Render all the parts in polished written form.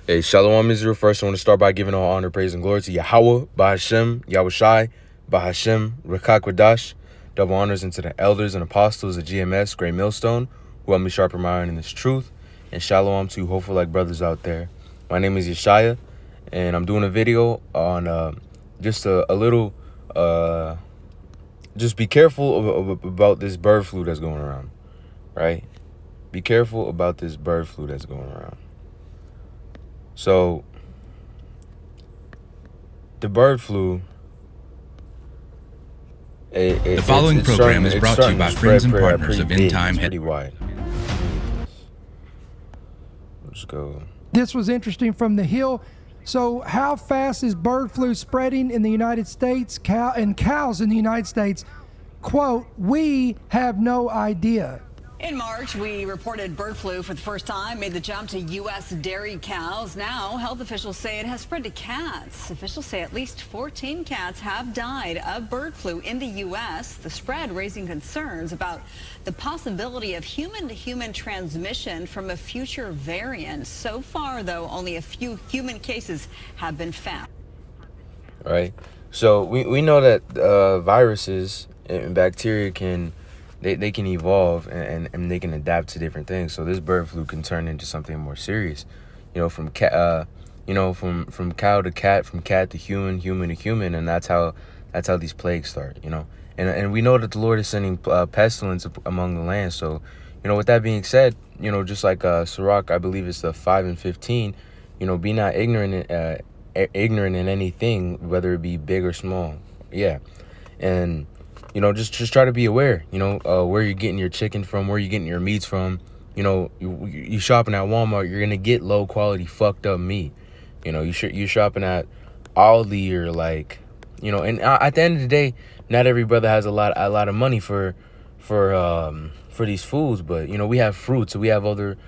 Hey, Shalom Israel. First, I want to start by giving all honor, praise, and glory to Yahawah, bahasham, yahawashi, bahasham, raka, quadash. Double honors into the elders and apostles of GMS, Great Millstone, who helped me sharpen my iron in this truth. And shalom to you hopeful like brothers out there. My name is Yeshaya, and I'm doing a video on just a little, just be careful about this bird flu that's going around, right? Be careful about this bird flu that's going around. So, the bird flu. The following program is brought to you by friends and partners of End Time. Pretty wide. Let's go. This was interesting from the Hill. So, how fast is bird flu spreading in the United States? Cows in the United States, quote, "We have no idea." In March, we reported bird flu for the first time, made the jump to U.S. dairy cows. Now, health officials say it has spread to cats. Officials say at least 14 cats have died of bird flu in the U.S., the spread raising concerns about the possibility of human-to-human transmission from a future variant. So far, though, only a few human cases have been found. Right. So we know that viruses and bacteria can... They can evolve and they can adapt to different things. So this bird flu can turn into something more serious, from cat, from cow to cat, from cat to human, human to human, and that's how these plagues start, And we know that the Lord is sending pestilence among the land. So, with that being said, just like Sirach, I believe it's the 5:15, be not ignorant in anything, whether it be big or small. Yeah, and. Just try to be aware, where you're getting your chicken from, where you're getting your meats from. You shopping at Walmart, you're going to get low quality fucked up meat. You're shopping at Aldi or and at the end of the day, not every brother has a lot of money for these foods, but we have fruits, so we have other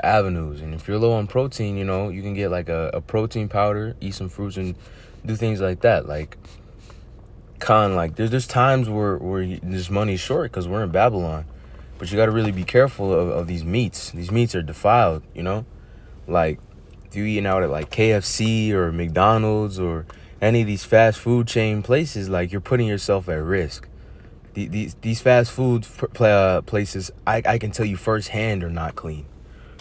avenues. And if you're low on protein, you can get like a protein powder, eat some fruits and do things like that. There's times where this money's short because we're in Babylon, but you got to really be careful of these meats. These meats are defiled, if you're eating out at like KFC or McDonald's or any of these fast food chain places, you're putting yourself at risk. These fast food places, I can tell you firsthand are not clean,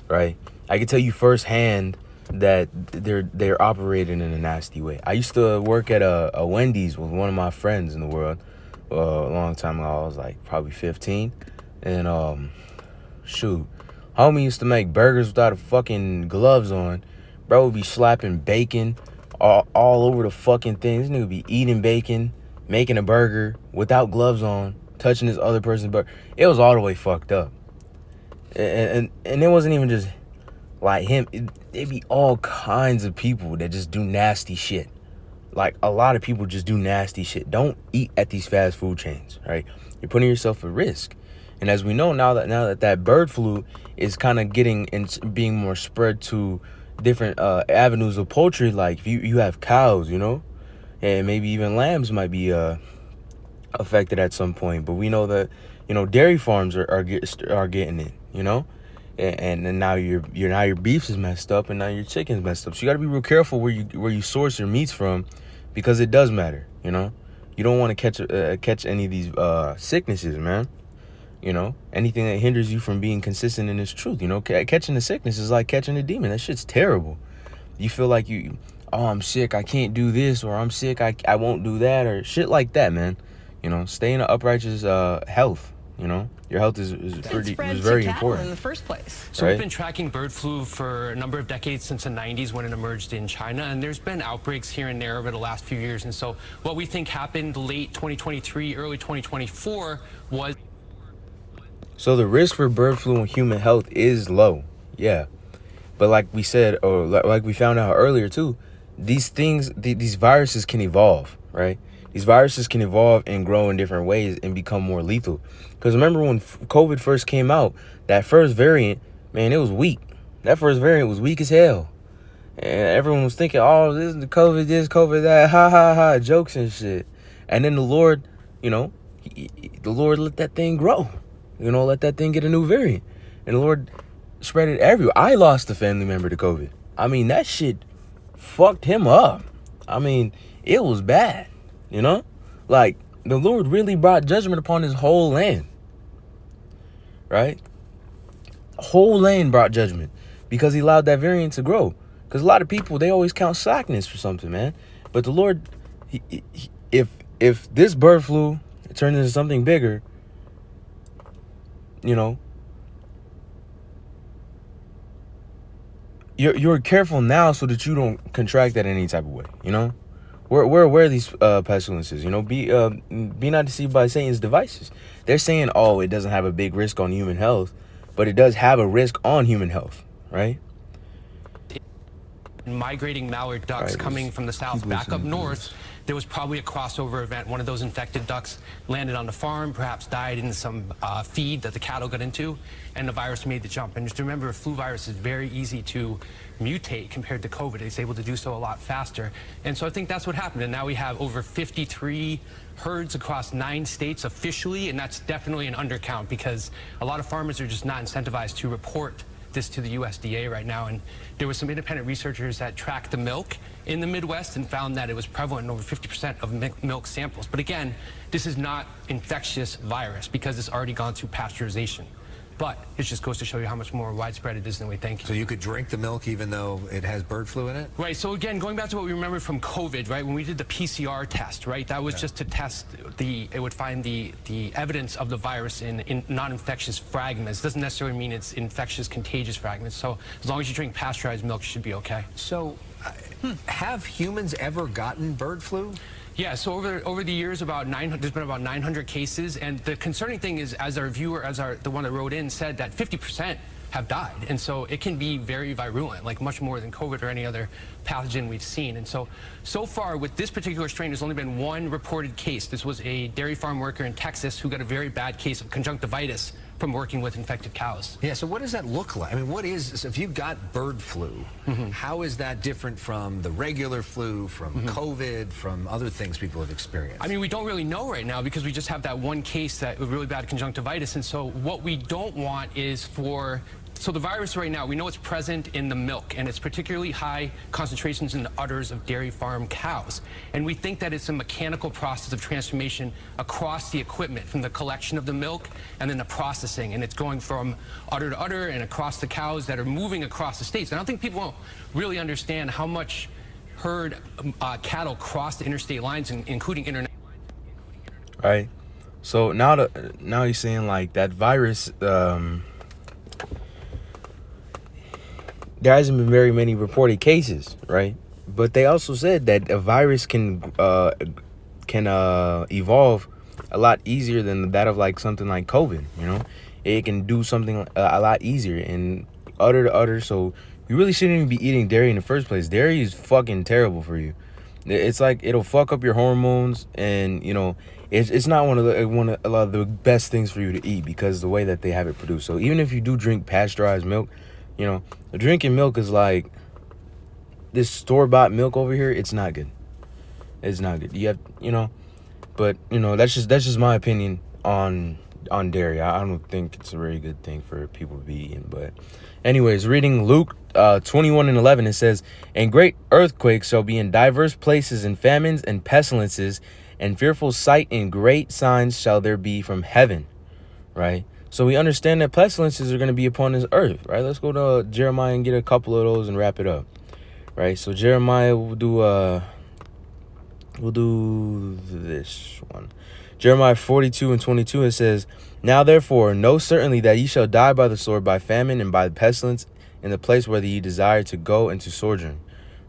right? I can tell you firsthand that they're operating in a nasty way. I used to work at a Wendy's with one of my friends in the world a long time ago. I was probably 15, and homie used to make burgers without a fucking gloves on. Bro would be slapping bacon all over the fucking thing. This nigga would be eating bacon, making a burger without gloves on, touching this other person's burger. It was all the way fucked up, and it wasn't even just like him. There be all kinds of people that just do nasty shit. A lot of people just do nasty shit. Don't eat at these fast food chains, right? You're putting yourself at risk. And as we know now that bird flu is kind of getting and being more spread to different avenues of poultry, if you have cows, and maybe even lambs might be affected at some point. But we know that dairy farms are getting it, and now your beef is messed up, and now your chicken's messed up. So you got to be real careful where you source your meats from, because it does matter. You don't want to catch any of these sicknesses, man. Anything that hinders you from being consistent in this truth. Catching the sickness is like catching a demon. That shit's terrible. You feel like I'm sick, I can't do this, or I'm sick, I won't do that, or shit like that, man. Stay in an uprighteous health. Your health is very important in the first place. So we've been tracking bird flu for a number of decades, since the 90s when it emerged in China, and there's been outbreaks here and there over the last few years. And so what we think happened late 2023, early 2024 was... So the risk for bird flu on human health is low, yeah. But like we said, or like we found out earlier too, these viruses can evolve, right? These viruses can evolve and grow in different ways and become more lethal. Because remember when COVID first came out, that first variant, man, it was weak. That first variant was weak as hell. And everyone was thinking, oh, this is the COVID this, COVID that, ha, ha, ha, jokes and shit. And then the Lord, the Lord let that thing grow. Let that thing get a new variant. And the Lord spread it everywhere. I lost a family member to COVID. I mean, that shit fucked him up. I mean, it was bad, you know? Like, the Lord really brought judgment upon his whole land, right? Whole land brought judgment because he allowed that variant to grow. Because a lot of people, they always count slackness for something, man. But the Lord, if this bird flu turned into something bigger, you know, you're careful now so that you don't contract that in any type of way, you know? We're aware of these pestilences, you know? Be not deceived by Satan's devices. They're saying, oh, it doesn't have a big risk on human health, but it does have a risk on human health, right? Migrating mallard ducks coming from the south back up north, there was probably a crossover event. One of those infected ducks landed on the farm, perhaps died in some feed that the cattle got into, and the virus made the jump. And just remember, flu virus is very easy to mutate compared to COVID. It's able to do so a lot faster. And so I think that's what happened. And now we have over 53 herds across 9 states officially, and that's definitely an undercount because a lot of farmers are just not incentivized to report this to the USDA right now. And there were some independent researchers that tracked the milk in the Midwest and found that it was prevalent in over 50% of milk samples. But again, this is not infectious virus because it's already gone through pasteurization. But it just goes to show you how much more widespread it is than we think. So you could drink the milk even though it has bird flu in it? Right. So again, going back to what we remember from COVID, right, when we did the PCR test, right, that was just to test it would find the evidence of the virus in non-infectious fragments. Doesn't necessarily mean it's infectious, contagious fragments. So as long as you drink pasteurized milk, you should be okay. So have humans ever gotten bird flu? Yeah, so over the years, there's been about 900 cases, and the concerning thing is, as our viewer, the one that wrote in said, that 50% have died, and so it can be very virulent, like much more than COVID or any other pathogen we've seen. And so far with this particular strain, there's only been one reported case. This was a dairy farm worker in Texas who got a very bad case of conjunctivitis from working with infected cows. Yeah, so what does that look like? I mean, so if you've got bird flu, how is that different from the regular flu, from COVID, from other things people have experienced? I mean, we don't really know right now because we just have that one case that was really bad conjunctivitis. And so what we don't want is so the virus right now, we know it's present in the milk, and it's particularly high concentrations in the udders of dairy farm cows. And we think that it's a mechanical process of transformation across the equipment, from the collection of the milk and then the processing. And it's going from udder to udder and across the cows that are moving across the states. And I don't think people really understand how much herd cattle cross the interstate lines, including international. Right. So now he's saying like that virus, there hasn't been very many reported cases, right? But they also said that a virus can evolve a lot easier than that of like something like COVID, you know? It can do something a lot easier and udder to udder. So you really shouldn't even be eating dairy in the first place. Dairy is fucking terrible for you. It's like it'll fuck up your hormones, and you know it's not one of a lot of the best things for you to eat because the way that they have it produced. So even if you do drink pasteurized milk, you know, drinking milk is like this store-bought milk over here. It's not good. It's not good. You have, you know, but you know that's just my opinion on dairy. I don't think it's a very good thing for people to be eating. But anyways, reading Luke 21:11, it says, "And great earthquakes shall be in diverse places, and famines and pestilences, and fearful sight and great signs shall there be from heaven." Right? So we understand that pestilences are going to be upon this earth, right? Let's go to Jeremiah and get a couple of those and wrap it up, right? So Jeremiah, we'll do this one. Jeremiah 42:22, it says, "Now therefore know certainly that ye shall die by the sword, by famine, and by pestilence in the place where ye desire to go and to sojourn,"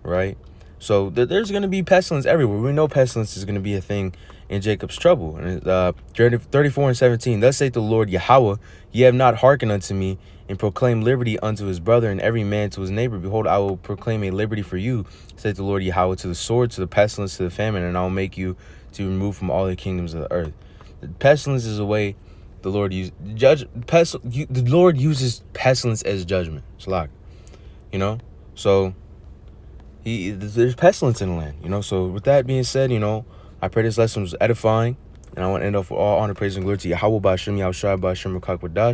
right? So there's going to be pestilence everywhere. We know pestilence is going to be a thing in Jacob's trouble. And 34:17, "Thus saith the Lord Yahawah, ye have not hearkened unto me, and proclaim liberty unto his brother, and every man to his neighbor. Behold, I will proclaim a liberty for you, saith the Lord Yahawah, to the sword, to the pestilence, to the famine, and I will make you to remove from all the kingdoms of the earth." The pestilence is a way the Lord uses the Lord uses pestilence as judgment. Shalak. You know? So there's pestilence in the land, you know. So with that being said, you know, I pray this lesson was edifying, and I want to end off with all honor, praise, and glory to Yahawah, bahasham, yahawashi, bahasham, raka, quadash.